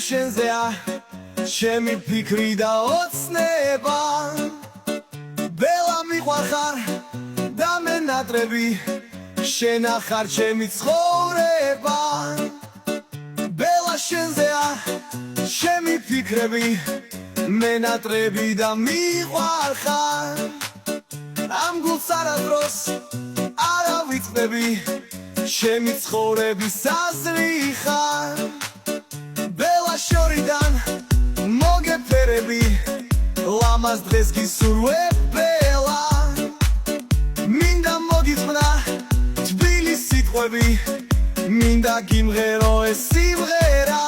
შენზეა ჩემი ფიქრი და ოცნება ბელა მიყვარხარ და მენატრები შენ ახარ ჩემი ცხოვრება ბელა შენზეა ჩემი ფიქრები მენატრები და მიყვარხარ ამ გულს არადროს არ ავიწყდები ჩემი ცხოვრების აზრი ხარ ბელა შორიდან მოგეფერები ლამაზ დღეს გისურვებ ბელა მინდა მოგიწყნა თბილი სიტყვები მინდა გიმღერო ეს სიმღერა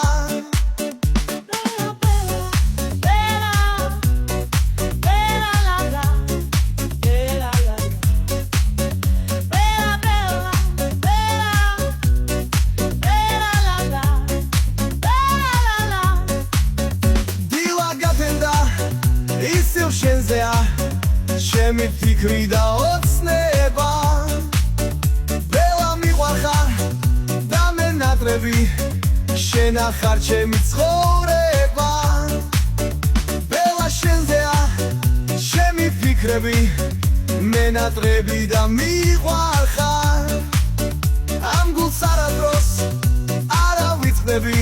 შენზეა ჩემი ფიქრი და ოცნება ბელა მიყვარხარ და მენატრები შენ ახარ ჩემი ცხოვრება ბელა შენზეა ჩემი ფიქრები მენატრები და მიყვარხარ ამ გულს არადროს არ ავიწყდები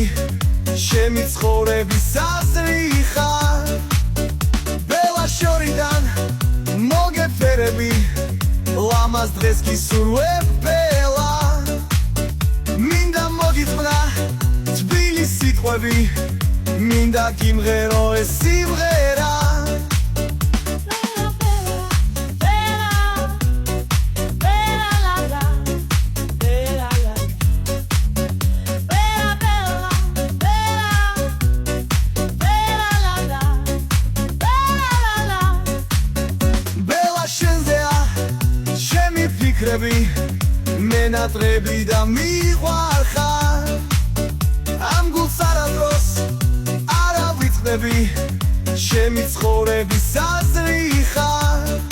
ჩემი ცხოვრების აზრი ხარ შორიდან მოგეფერები ლამაზ დღეს გისურვებ ბელა მინდა მოგიწყნა თბილი სიტყვები მინდა გიმღერო ეს სიმღერა მენატრები და მიყვარხარ ამ გულს არადროს არ ავიწყდები ჩემი ცხოვრების აზრი ხარ